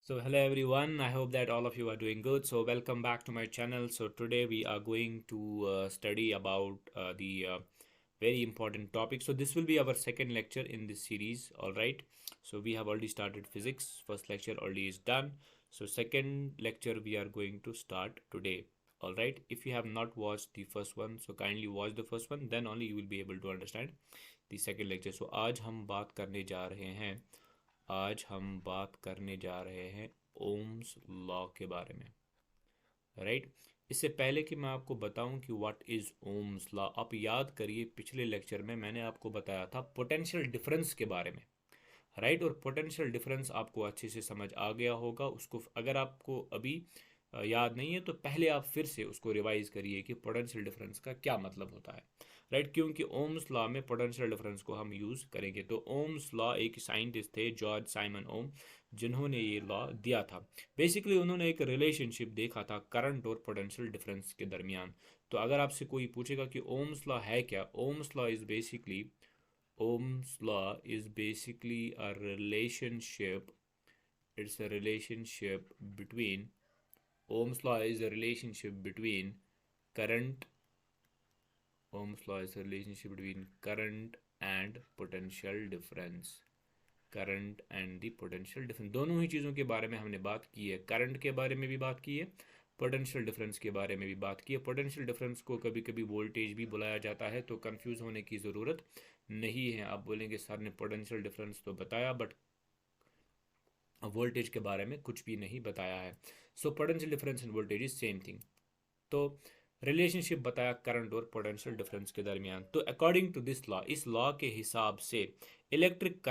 So hello everyone, I hope that all of you are doing good. So welcome back to my channel. So today we are going to study about the very important topic. So this will be our second lecture in this series, all right? So we have already started physics. First lecture already is done. So second lecture we are going to start today. All right, if you have not watched the first one, so kindly watch the first one, then only you will be able to understand the second lecture. So आज हम बात करने जा रहे हैं आज हम बात करने जा रहे हैं ओम्स लॉ के बारे में, राइट। इससे पहले कि मैं आपको बताऊं कि व्हाट इज ओम्स लॉ, आप याद करिए पिछले लेक्चर में मैंने आपको बताया था पोटेंशियल डिफरेंस के बारे में, राइट। और पोटेंशियल डिफरेंस आपको अच्छे से समझ आ गया होगा। उसको अगर आपको अभी याद नहीं है तो पहले आप फिर से उसको रिवाइज करिए कि पोटेंशियल डिफरेंस का क्या मतलब होता है, राइट। क्योंकि ओम्स लॉ में पोटेंशियल डिफरेंस को हम यूज़ करेंगे। तो ओम्स लॉ एक साइंटिस्ट थे जॉर्ज साइमन ओम, जिन्होंने ये लॉ दिया था। बेसिकली उन्होंने एक रिलेशनशिप देखा था करंट और पोटेंशियल डिफरेंस के दरमियान। तो अगर आपसे कोई पूछेगा कि ओम्स लॉ है क्या, Ohm's law is basically Ohm's law is basically a relationship. It's a relationship between Ohm's law is a relationship between current. Ohm's law is a relationship between current and potential difference. Current and the potential difference, दोनों ही चीज़ों के बारे में हमने बात की है। Current के बारे में भी बात की है, पोटेंशियल डिफरेंस के बारे में भी बात की है। पोटेंशियल डिफरेंस को कभी कभी वोल्टेज भी बुलाया जाता है, तो कंफ्यूज होने की ज़रूरत नहीं है। आप बोलेंगे सर ने पोटेंशियल डिफरेंस तो बताया बट वोल्टेज के बारे में कुछ भी नहीं बताया है। So potential difference end voltage is same thing. तो रिलेशनशिप बताया करंट और पोटेंशियल डिफरेंस के दरमियान। तो अकॉर्डिंग टू दिस लॉ, इस लॉ के हिसाब से इलेक्ट्रिक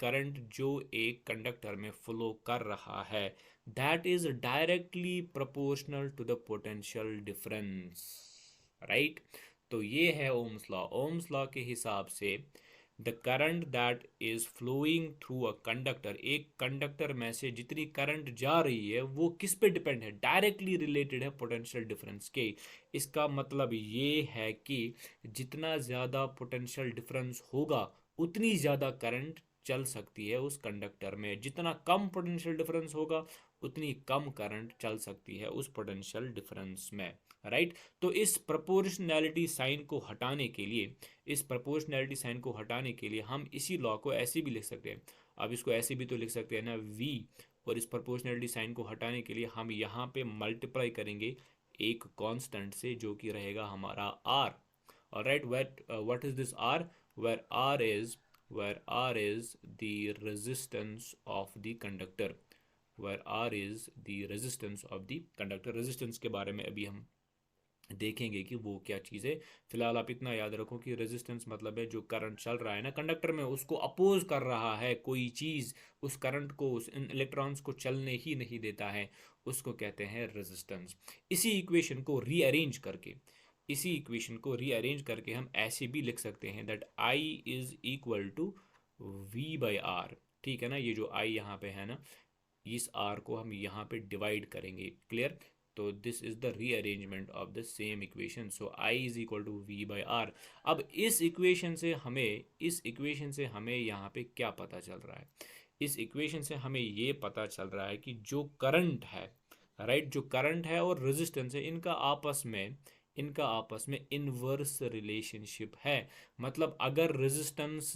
करंट जो एक कंडक्टर में फ्लो कर रहा है, that is directly proportional to the potential difference, right. तो ये है ओम्स लॉ। ओम्स लॉ के हिसाब से the current that is flowing through a conductor, एक कंडक्टर में से जितनी करंट जा रही है वो किस पे डिपेंड है, डायरेक्टली रिलेटेड है पोटेंशियल डिफरेंस के। इसका मतलब ये है कि जितना ज़्यादा पोटेंशियल डिफरेंस होगा उतनी ज़्यादा करंट चल सकती है उस कंडक्टर में, जितना कम पोटेंशियल डिफरेंस होगा उतनी कम करंट चल सकती है उस पोटेंशियल डिफरेंस में, राइट। तो इस प्रोपोर्शनैलिटी साइन को हटाने के लिए, इस प्रोपोर्शनैलिटी साइन को हटाने के लिए हम इसी लॉ को ऐसे भी लिख सकते हैं। अब इसको ऐसे भी तो लिख सकते हैं ना, v। और इस प्रोपोर्शनैलिटी साइन को हटाने के लिए हम यहाँ पे मल्टीप्लाई करेंगे एक कांस्टेंट से जो कि रहेगा हमारा r। Alright, what is this r? Where r is the resistance of the conductor, where r is the resistance of the conductor। Resistance के बारे में अभी हम देखेंगे कि वो क्या चीज़ है। फिलहाल आप इतना याद रखो कि रेजिस्टेंस मतलब है जो करंट चल रहा है ना कंडक्टर में, उसको अपोज कर रहा है कोई चीज़, उस करंट को, उस इलेक्ट्रॉन्स को चलने ही नहीं देता है, उसको कहते हैं रेजिस्टेंस। इसी इक्वेशन को रीअरेंज करके, इसी इक्वेशन को रीअरेंज करके हम ऐसे भी लिख सकते हैं that I is equal to V by R. ठीक है ना, ये जो आई यहाँ पे है ना, इस आर को हम यहाँ पे डिवाइड करेंगे, क्लियर। तो this is the rearrangement of the same equation. So I is equal to V by R. अब इस इक्वेशन से हमें यहाँ पे क्या पता चल रहा है? इस इक्वेशन से हमें ये पता चल रहा है कि जो करंट है, राइट, जो करंट है और रेजिस्टेंस है, इनका आपस में इनवर्स रिलेशनशिप है। मतलब अगर रेजिस्टेंस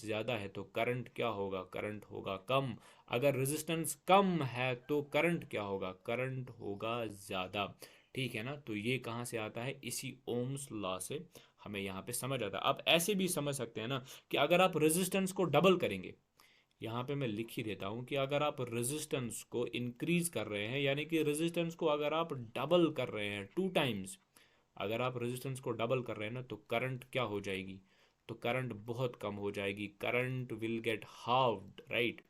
ज़्यादा है तो करंट क्या होगा? करंट होगा कम। अगर रेजिस्टेंस कम है तो करंट क्या होगा? करंट होगा ज़्यादा। ठीक है ना, तो ये कहाँ से आता है? इसी ओम्स लॉ से हमें यहाँ पे समझ आता है। आप ऐसे भी समझ सकते हैं ना कि अगर आप रेजिस्टेंस को डबल करेंगे, यहाँ पे मैं लिख ही देता हूँ कि अगर आप रेजिस्टेंस को इंक्रीज कर रहे हैं, यानी कि रेजिस्टेंस को अगर आप डबल कर रहे हैं 2 टाइम्स, अगर आप रेजिस्टेंस को डबल कर रहे हैं ना, तो करंट क्या हो जाएगी? तो करंट बहुत कम हो जाएगी। Current will get halved, right,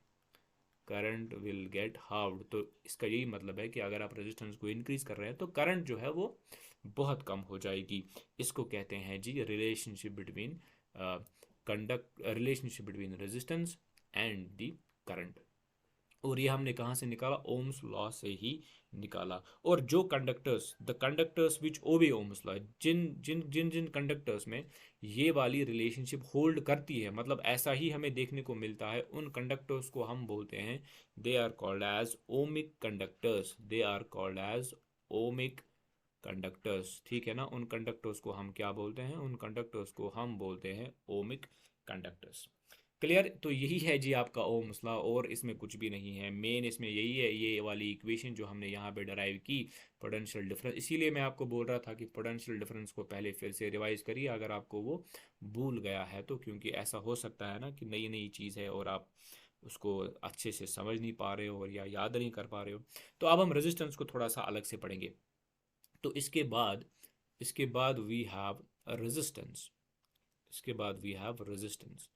current will get halved. तो इसका यही मतलब है कि अगर आप रेजिस्टेंस को इंक्रीज कर रहे हैं तो करंट जो है वो बहुत कम हो जाएगी। इसको कहते हैं जी relationship between relationship between resistance and the current. और ये हमने कहाँ से निकाला? ओम्स लॉ से ही निकाला। और जो conductors, the conductors which obey Ohm's law, जिन जिन जिन जिन कंडक्टर्स में ये वाली रिलेशनशिप होल्ड करती है, मतलब ऐसा ही हमें देखने को मिलता है, उन कंडक्टर्स को हम बोलते हैं, they are called as ohmic conductors, they are called as ohmic conductors. ठीक है ना? उन कंडक्टर्स को हम क्या बोलते हैं? उन कंडक्टर्स को हम बोलते हैं ओमिक कंडक्टर्स। क्लियर? तो यही है जी आपका ओम मसला, और इसमें कुछ भी नहीं है। मेन इसमें यही है, ये वाली इक्वेशन जो हमने यहाँ पे डराइव की, पोटेंशियल डिफरेंस। इसीलिए मैं आपको बोल रहा था कि पोटेंशियल डिफरेंस को पहले फिर से रिवाइज करिए अगर आपको वो भूल गया है तो, क्योंकि ऐसा हो सकता है ना कि नई नई चीज़ है और आप उसको अच्छे से समझ नहीं पा रहे हो और या याद नहीं कर पा रहे हो। तो अब हम रेजिस्टेंस को थोड़ा सा अलग से पढ़ेंगे। तो इसके बाद वी हैव रेजिस्टेंस। इसके बाद वी हैव रेजिस्टेंस।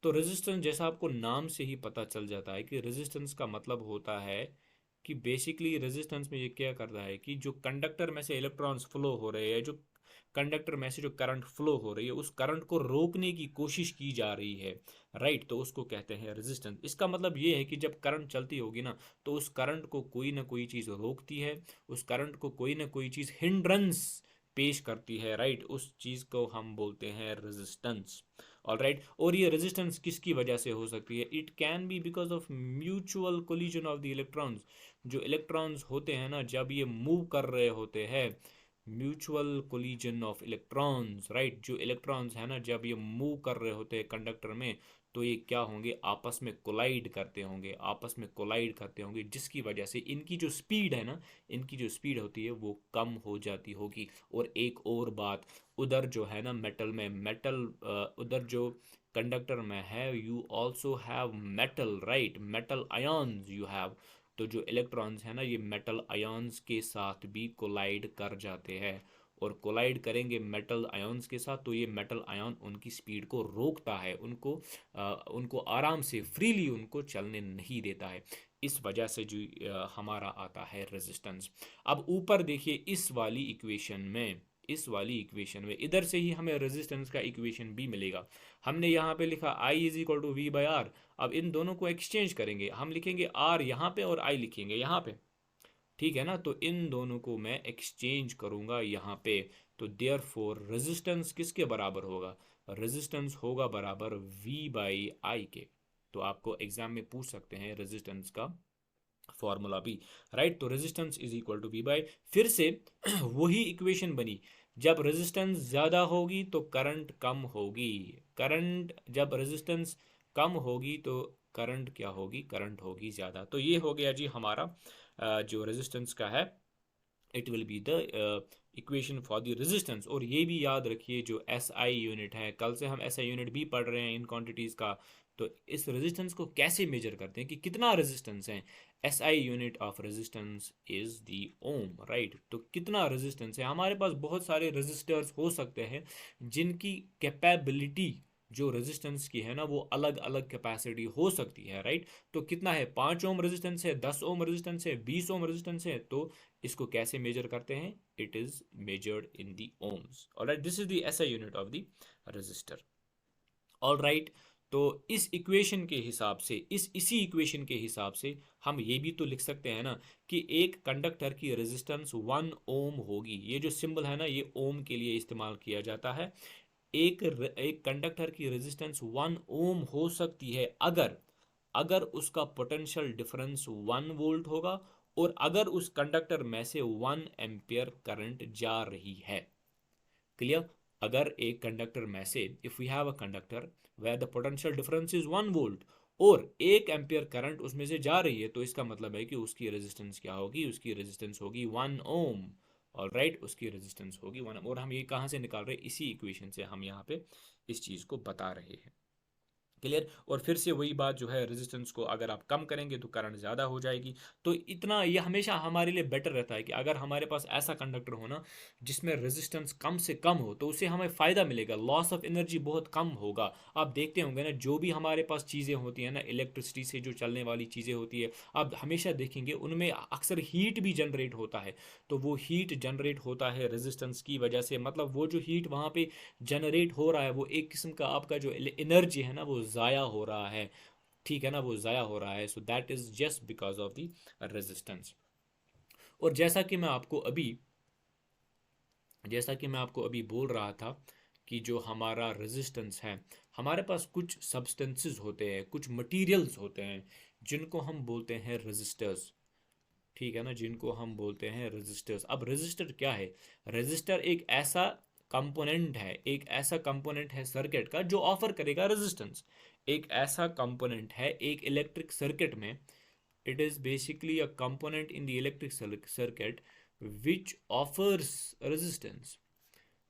तो रेजिस्टेंस, जैसा आपको नाम से ही पता चल जाता है कि रेजिस्टेंस का मतलब होता है कि बेसिकली रेजिस्टेंस में ये क्या करता है कि जो कंडक्टर में से इलेक्ट्रॉन्स फ्लो हो रहे हैं, जो कंडक्टर में से जो करंट फ्लो हो रही है, उस करंट को रोकने की कोशिश की जा रही है, राइट, तो उसको कहते हैं रेजिस्टेंस। इसका मतलब ये है कि जब करंट चलती होगी ना, तो उस करंट को कोई ना कोई चीज़ रोकती है, उस करंट को कोई ना कोई चीज़ हिंड्रेंस पेश करती है, राइट, उस चीज़ को हम बोलते हैं रेजिस्टेंस। ऑल राइट, और ये रेजिस्टेंस किसकी वजह से हो सकती है? It can be because of mutual collision of the electrons. जो इलेक्ट्रॉन्स होते हैं ना, जब ये मूव कर रहे होते हैं, mutual collision of electrons, right, जो इलेक्ट्रॉन्स है ना, जब ये मूव कर रहे होते हैं कंडक्टर में, तो ये क्या होंगे? आपस में कोलाइड करते होंगे, आपस में कोलाइड करते होंगे, जिसकी वजह से इनकी जो स्पीड है ना, इनकी जो स्पीड होती है वो कम हो जाती होगी। और एक और बात, उधर जो है ना मेटल में, मेटल उधर जो कंडक्टर में है, you also have metal, right, metal ions you have. तो जो इलेक्ट्रॉन्स है ना, ये मेटल आयन्स के साथ भी कोलाइड कर जाते हैं, और कोलाइड करेंगे मेटल आयन्स के साथ, तो ये मेटल आयन उनकी स्पीड को रोकता है, उनको आराम से फ्रीली उनको चलने नहीं देता है। इस वजह से जो हमारा आता है रेजिस्टेंस। अब ऊपर देखिए इस वाली इक्वेशन में इधर से ही हमें रेजिस्टेंस का इक्वेशन भी मिलेगा। हमने यहाँ पे लिखा I is equal to V by R. अब इन दोनों को एक्सचेंज करेंगे, हम लिखेंगे आर यहाँ पे और आई लिखेंगे यहाँ पे, ठीक है ना? तो इन दोनों को मैं एक्सचेंज करूंगा यहाँ पे। तो देयर फोर रेजिस्टेंस किसके बराबर होगा? रेजिस्टेंस होगा बराबर वी बाई आई के। तो आपको एग्जाम में पूछ सकते हैं रेजिस्टेंस का फॉर्मूला भी, राइट। तो resistance is equal to V by, फिर से वही इक्वेशन बनी, जब रेजिस्टेंस ज़्यादा होगी तो करंट कम होगी, करंट जब रेजिस्टेंस कम होगी तो करंट क्या होगी? करंट होगी ज़्यादा। तो ये हो गया जी हमारा जो रेजिस्टेंस का है, it will be the equation for the resistance. और ये भी याद रखिए, जो एस आई यूनिट है, कल से हम एस आई यूनिट भी पढ़ रहे हैं इन क्वांटिटीज़ का। तो इस रेजिस्टेंस को कैसे मेजर करते हैं कि कितना रेजिस्टेंस है? S I unit of resistance is the ohm, right. तो कितना रेजिस्टेंस है? हमारे पास बहुत सारे रेजिस्टर्स हो सकते हैं जिनकी कैपेबिलिटी जो रेजिस्टेंस की है ना, वो अलग अलग कैपेसिटी हो सकती है, राइट। तो कितना है? 5 ओम रेजिस्टेंस है, 10 ओम रेजिस्टेंस है, 20 ओम रेजिस्टेंस है। तो इसको कैसे मेजर करते हैं? It is measured in the ohms. Alright, this is the SI unit of the resistor. Alright, तो इस इक्वेशन के हिसाब से, इसी इक्वेशन के हिसाब से हम ये भी तो लिख सकते हैं ना कि एक कंडक्टर की रेजिस्टेंस 1 ओम होगी। ये जो सिंबल है ना, ये ओम के लिए इस्तेमाल किया जाता है। एक कंडक्टर की रेजिस्टेंस 1 ओम हो सकती है अगर अगर उसका पोटेंशियल डिफरेंस 1 वोल्ट होगा, और अगर उस कंडक्टर में से 1 एम्पियर करंट जा रही है। क्लियर? अगर एक कंडक्टर में से, if we have a conductor where the potential difference is 1 volt और 1 एम्पियर करंट उसमें से जा रही है, तो इसका मतलब है कि उसकी रेजिस्टेंस क्या होगी? उसकी रेजिस्टेंस होगी 1 ओम। और राइट, उसकी रेजिस्टेंस होगी 1 ओम। और हम ये कहाँ से निकाल रहे हैं? इसी इक्वेशन से हम यहाँ पे इस चीज़ को बता रहे हैं। क्लियर? और फिर से वही बात जो है, रेजिस्टेंस को अगर आप कम करेंगे तो करंट ज़्यादा हो जाएगी। तो इतना ये हमेशा हमारे लिए बेटर रहता है कि अगर हमारे पास ऐसा कंडक्टर हो ना जिसमें रेजिस्टेंस कम से कम हो, तो उससे हमें फ़ायदा मिलेगा, लॉस ऑफ एनर्जी बहुत कम होगा। आप देखते होंगे ना, जो भी हमारे पास चीज़ें होती हैं ना, इलेक्ट्रिसिटी से जो चलने वाली चीज़ें होती है, आप हमेशा देखेंगे उनमें अक्सर हीट भी जनरेट होता है। तो वो हीट जनरेट होता है रेजिस्टेंस की वजह से, मतलब वो जो हीट वहाँ पे जनरेट हो रहा है, वो एक किस्म का आपका जो एनर्जी है ना, वो ज़ाया हो रहा है। ठीक है ना, वो ज़ाया हो रहा है। So that is just because of the resistance. और जैसा कि मैं आपको अभी बोल रहा था कि जो हमारा रेजिस्टेंस है, हमारे पास कुछ सब्सटेंसेस होते हैं, कुछ मटेरियल्स होते हैं जिनको हम बोलते हैं रेजिस्टर्स। ठीक है ना, जिनको हम बोलते हैं रेजिस्टर्स। अब रेजिस्टर क्या है? रेजिस्टर एक ऐसा कंपोनेंट है, एक ऐसा कंपोनेंट है सर्किट का जो ऑफर करेगा रेजिस्टेंस। एक ऐसा कंपोनेंट है एक इलेक्ट्रिक सर्किट में। It is basically a component in the electric circuit which offers resistance,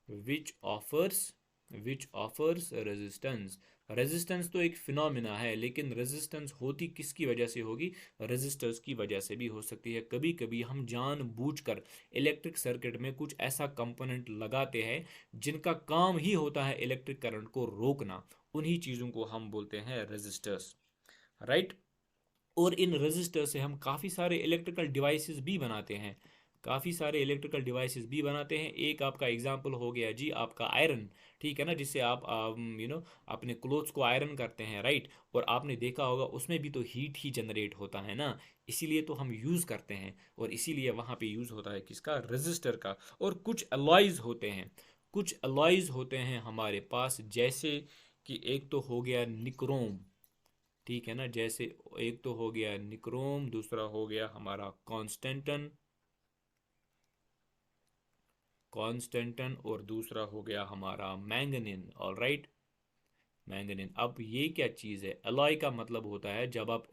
which offers resistance. Resistance तो एक फिनोमिना है, लेकिन रेजिस्टेंस होती किसकी वजह से होगी? रेजिस्टर्स की वजह से भी हो सकती है। कभी कभी हम जानबूझकर इलेक्ट्रिक सर्किट में कुछ ऐसा कंपोनेंट लगाते हैं जिनका काम ही होता है इलेक्ट्रिक करंट को रोकना। उन्हीं चीज़ों को हम बोलते हैं रेजिस्टर्स, राइट। और इन रजिस्टर से हम काफ़ी सारे इलेक्ट्रिकल डिवाइसेस भी बनाते हैं, काफ़ी सारे इलेक्ट्रिकल डिवाइसेस भी बनाते हैं। एक आपका एग्जांपल हो गया जी आपका आयरन, ठीक है ना, जिससे आप अपने क्लोथ्स को आयरन करते हैं, राइट। और आपने देखा होगा उसमें भी तो हीट ही जनरेट होता है ना, इसीलिए तो हम यूज़ करते हैं। और इसीलिए वहाँ पे यूज़ होता है किसका? रजिस्टर का। और कुछ अलॉयज़ होते हैं, कुछ अलॉयज़ होते हैं हमारे पास, जैसे कि एक तो हो गया निक्रोम, ठीक है ना, जैसे एक तो हो गया निक्रोम, दूसरा हो गया हमारा कॉन्स्टेंटन, और दूसरा हो गया हमारा मैंगनीन। All right, manganin. अब ये क्या चीज़ है? अलॉय का मतलब होता है जब आप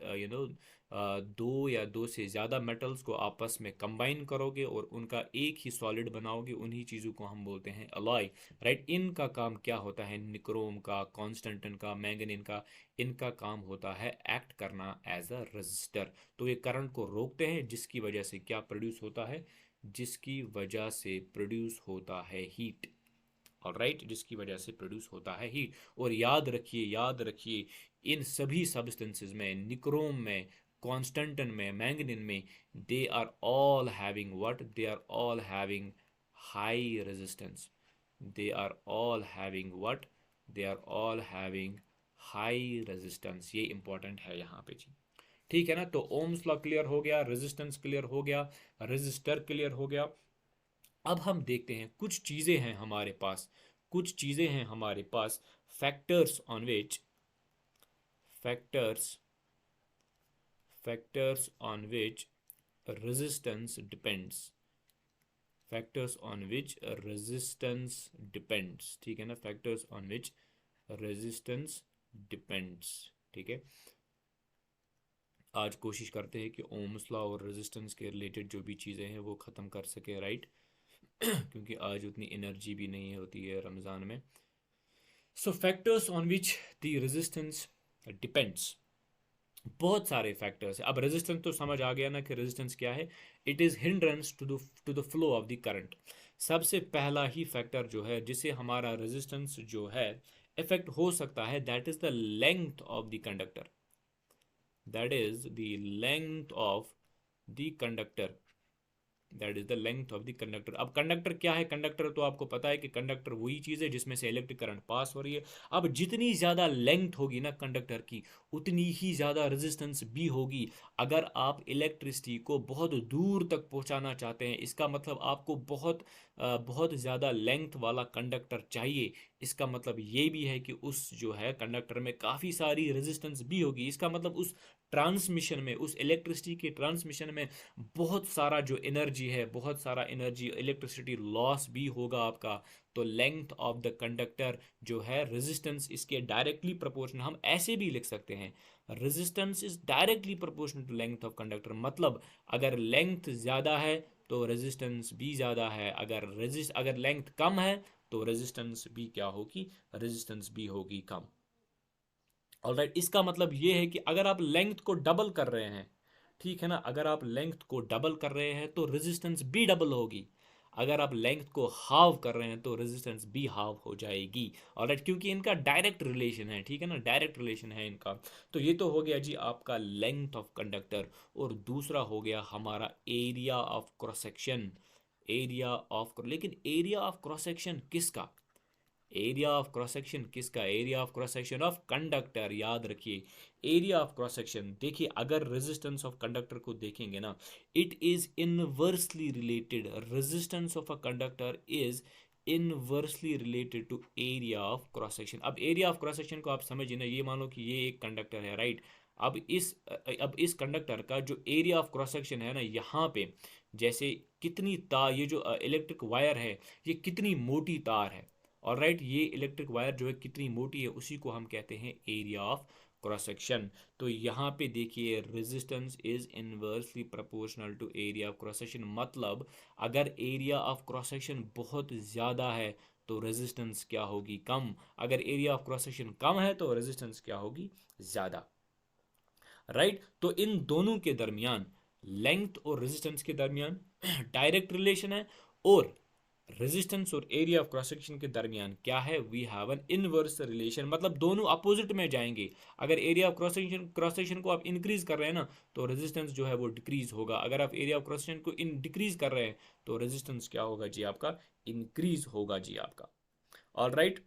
दो या दो से ज़्यादा मेटल्स को आपस में कंबाइन करोगे और उनका एक ही सॉलिड बनाओगे, उन्हीं चीज़ों को हम बोलते हैं अलॉय, राइट। इनका काम क्या होता है? निक्रोम का, कॉन्स्टेंटन का, मैंगनीन का, इनका काम होता है एक्ट करना एज अ रजिस्टर। तो ये करंट को रोकते हैं, जिसकी वजह से क्या प्रोड्यूस होता है? जिसकी वजह से प्रोड्यूस होता है हीट। और राइट, जिसकी वजह से प्रोड्यूस होता है हीट। और याद रखिए, इन सभी सब्सटेंसेस में, निक्रोम में, कॉन्स्टेंटन में, मैंगनीन में, they are all having what? They are all having high resistance. They are all having what? They are all having high resistance. ये इंपॉर्टेंट है यहाँ पे जी, ठीक है ना। तो ओम्स लॉ क्लियर हो गया, रेजिस्टेंस क्लियर हो गया, रेजिस्टर क्लियर हो गया। अब हम देखते हैं कुछ चीज़ें हैं हमारे पास, कुछ चीज़ें हैं हमारे पास, factors on which, factors factors on which resistance depends, factors on which resistance depends, ठीक है ना, factors on which resistance depends, ठीक है। आज कोशिश करते हैं कि ओम्स लॉ और रेजिस्टेंस के रिलेटेड जो भी चीज़ें हैं वो ख़त्म कर सके, राइट। क्योंकि आज उतनी एनर्जी भी नहीं होती है रमज़ान में। सो factors on which the resistance depends, बहुत सारे फैक्टर्स है। अब रेजिस्टेंस तो समझ आ गया ना कि रेजिस्टेंस क्या है? It is hindrance to the flow of the current. सबसे पहला ही फैक्टर जो है जिसे हमारा रेजिस्टेंस जो है इफेक्ट हो सकता है, that is the length of the conductor, that is the length of the conductor, that is the length of the conductor. अब कंडक्टर क्या है? कंडक्टर तो आपको पता है कि कंडक्टर वही चीज़ है जिसमें से इलेक्ट्रिक करंट पास हो रही है। अब जितनी ज़्यादा लेंथ होगी ना कंडक्टर की, उतनी ही ज़्यादा रेजिस्टेंस भी होगी। अगर आप इलेक्ट्रिसिटी को बहुत दूर तक पहुंचाना चाहते हैं, इसका मतलब आपको बहुत ज़्यादा लेंथ वाला कंडक्टर चाहिए। इसका मतलब ये भी है कि उस जो है कंडक्टर में काफ़ी सारी रेजिस्टेंस भी होगी। इसका मतलब उस ट्रांसमिशन में, उस इलेक्ट्रिसिटी के ट्रांसमिशन में बहुत सारा जो एनर्जी है, बहुत सारा एनर्जी इलेक्ट्रिसिटी लॉस भी होगा आपका। तो लेंथ ऑफ द कंडक्टर जो है, रेजिस्टेंस इसके डायरेक्टली प्रोपोर्शनल, हम ऐसे भी लिख सकते हैं, resistance is directly proportional to length of conductor. मतलब अगर लेंथ ज़्यादा है तो रेजिस्टेंस भी ज़्यादा है, अगर लेंथ कम है तो रेजिस्टेंस भी क्या होगी? रेजिस्टेंस भी होगी कम। ऑलराइट, इसका मतलब ये है कि अगर आप लेंथ को डबल कर रहे हैं, ठीक है ना, अगर आप लेंथ को डबल कर रहे हैं तो रेजिस्टेंस भी डबल होगी। अगर आप लेंथ को हाफ कर रहे हैं तो रेजिस्टेंस भी हाफ हो जाएगी। ऑलराइट, क्योंकि इनका डायरेक्ट रिलेशन है, ठीक है ना, डायरेक्ट रिलेशन है इनका। तो ये तो हो गया जी आपका लेंथ ऑफ कंडक्टर। और दूसरा हो गया हमारा area of cross section, area of, लेकिन एरिया ऑफ क्रॉस सेक्शन किसका? एरिया ऑफ क्रॉस सेक्शन किसका? Area of cross section of conductor. याद रखिए एरिया ऑफ क्रॉस सेक्शन। देखिए अगर रेजिस्टेंस ऑफ कंडक्टर को देखेंगे ना, it is inversely related, resistance of a conductor is inversely related to area of cross section. अब area of cross section को आप समझिए ना, ये मानो कि ये एक कंडक्टर है, राइट। अब इस कंडक्टर का जो एरिया ऑफ क्रॉस सेक्शन है ना, यहाँ पे जैसे कितनी तार, ये जो इलेक्ट्रिक वायर है ये कितनी मोटी तार है, और राइट ये इलेक्ट्रिक वायर जो है कितनी मोटी है, उसी को हम कहते हैं एरिया ऑफ क्रॉस सेक्शन। तो यहाँ पे देखिए resistance is inversely proportional to area of cross section. मतलब अगर एरिया ऑफ क्रॉस सेक्शन बहुत ज़्यादा है तो रेजिस्टेंस क्या होगी? कम। अगर एरिया ऑफ क्रॉस सेक्शन कम है तो रेजिस्टेंस क्या होगी? ज़्यादा, राइट। तो इन दोनों के दरमियान, लेंथ और रेजिस्टेंस के दरमियान डायरेक्ट रिलेशन है, और रेजिस्टेंस और एरिया ऑफ क्रॉस सेक्शन के दरमियान क्या है? We have an inverse relation. मतलब दोनों अपोजिट में जाएंगे। अगर एरिया ऑफ क्रॉस सेक्शन को आप इंक्रीज कर रहे हैं ना, तो रेजिस्टेंस जो है वो डिक्रीज होगा। अगर आप एरिया ऑफ क्रॉस सेक्शन को डिक्रीज कर रहे हैं तो रेजिस्टेंस क्या होगा जी? आपका इंक्रीज होगा जी आपका। ऑल राइट,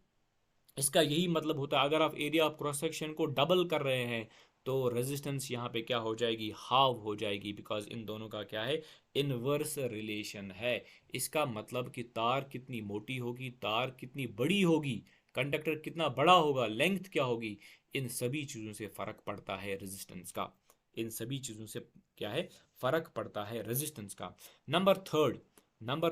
इसका यही मतलब होता है। अगर आप एरिया ऑफ क्रॉस सेक्शन को डबल कर रहे हैं तो रेजिस्टेंस यहाँ पे क्या हो जाएगी? हाफ हो जाएगी, बिकॉज इन दोनों का क्या है? इनवर्स रिलेशन है। इसका मतलब कि तार कितनी मोटी होगी, तार कितनी बड़ी होगी, कंडक्टर कितना बड़ा होगा, लेंथ क्या होगी, इन सभी चीज़ों से फर्क पड़ता है रेजिस्टेंस का। इन सभी चीज़ों से क्या है? फर्क पड़ता है रेजिस्टेंस का। Number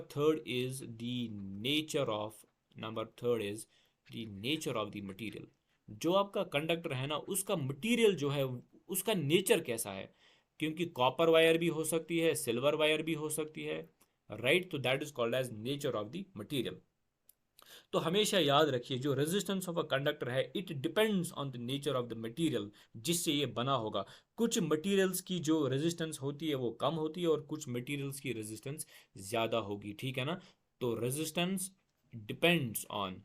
third is the nature of number third is the nature of the material. जो आपका कंडक्टर है ना, उसका मटेरियल जो है उसका नेचर कैसा है? क्योंकि कॉपर वायर भी हो सकती है, सिल्वर वायर भी हो सकती है, राइट। तो that is called as nature of the material. तो हमेशा याद रखिए जो रेजिस्टेंस ऑफ अ कंडक्टर है, it depends on the nature of the material जिससे ये बना होगा। कुछ मटेरियल्स की जो रेजिस्टेंस होती है वो कम होती है, और कुछ मटेरियल्स की रेजिस्टेंस ज़्यादा होगी, ठीक है ना। तो रेजिस्टेंस डिपेंड्स ऑन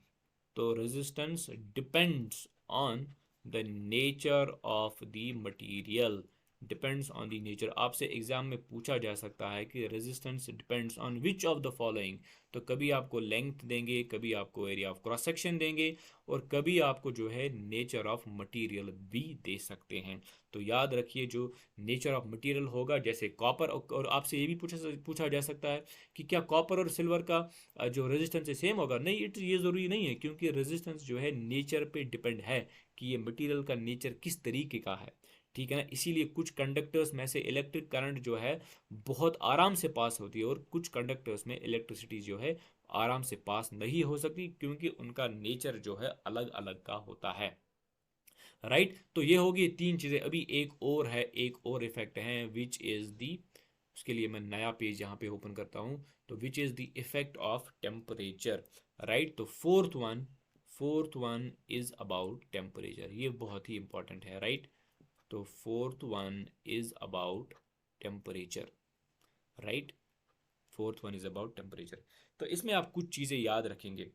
तो resistance depends on the nature of the material. Depends on the nature. आपसे एग्जाम में पूछा जा सकता है कि resistance depends on which of the following. तो कभी आपको लेंथ देंगे, कभी आपको एरिया ऑफ क्रॉस सेक्शन देंगे, और कभी आपको जो है नेचर ऑफ मटेरियल भी दे सकते हैं। तो याद रखिए जो नेचर ऑफ मटेरियल होगा, जैसे कॉपर, और आपसे ये भी पूछा जा सकता है कि क्या कॉपर और सिल्वर का जो रेजिस्टेंस है सेम होगा? नहीं, ये ज़रूरी नहीं है, क्योंकि रेजिस्टेंस जो है नेचर पे डिपेंड है कि ये मटेरियल का नेचर किस तरीके का है, ठीक है ना। इसीलिए कुछ कंडक्टर्स में से इलेक्ट्रिक करंट जो है बहुत आराम से पास होती है, और कुछ कंडक्टर्स में इलेक्ट्रिसिटी जो है आराम से पास नहीं हो सकती, क्योंकि उनका नेचर जो है अलग अलग का होता है, राइट। तो ये होगी तीन चीज़ें। अभी एक और इफेक्ट है, विच इज़ दी, उसके लिए मैं नया पेज यहाँ पे ओपन करता हूँ। तो which is the effect of temperature, right. तो fourth one is about temperature. ये बहुत ही इंपॉर्टेंट है, राइट। तो fourth one is about temperature, right. Fourth one is about temperature. तो इसमें आप कुछ चीज़ें याद रखेंगे।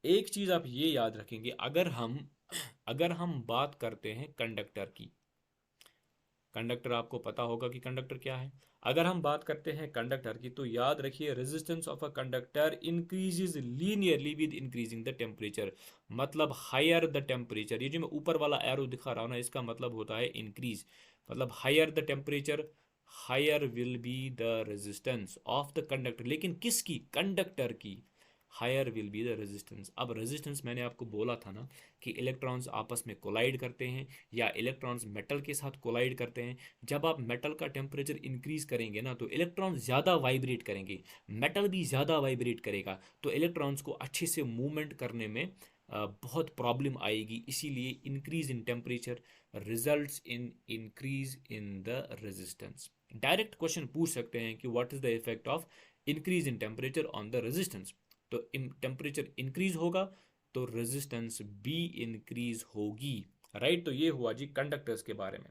एक चीज़ आप ये याद रखेंगे, अगर हम बात करते हैं कंडक्टर की, कंडक्टर आपको पता होगा कि कंडक्टर क्या है। अगर हम बात करते हैं कंडक्टर की, तो याद रखिए resistance of a conductor increases linearly with increasing the temperature. मतलब हायर द टेम्परेचर, ये जो मैं ऊपर वाला एरो दिखा रहा हूँ ना, इसका मतलब होता है इंक्रीज। मतलब higher the temperature, higher will be the resistance of the conductor. लेकिन किसकी? कंडक्टर की। Higher will be the resistance. अब रेजिस्टेंस मैंने आपको बोला था ना कि इलेक्ट्रॉन्स आपस में कोलाइड करते हैं, या इलेक्ट्रॉन्स मेटल के साथ कोलाइड करते हैं। जब आप मेटल का टेम्परेचर इंक्रीज करेंगे ना, तो इलेक्ट्रॉन ज़्यादा वाइब्रेट करेंगे, मेटल भी ज़्यादा वाइब्रेट करेगा, तो इलेक्ट्रॉन्स को अच्छे से मूवमेंट करने में बहुत प्रॉब्लम आएगी। इसीलिए increase in temperature results in increase in the resistance. Direct question पूछ सकते हैं कि what is the effect of increase in temperature on the resistance. तो टेम्परेचर इंक्रीज होगा तो रेजिस्टेंस भी इंक्रीज होगी, राइट। तो ये हुआ जी कंडक्टर्स के बारे में।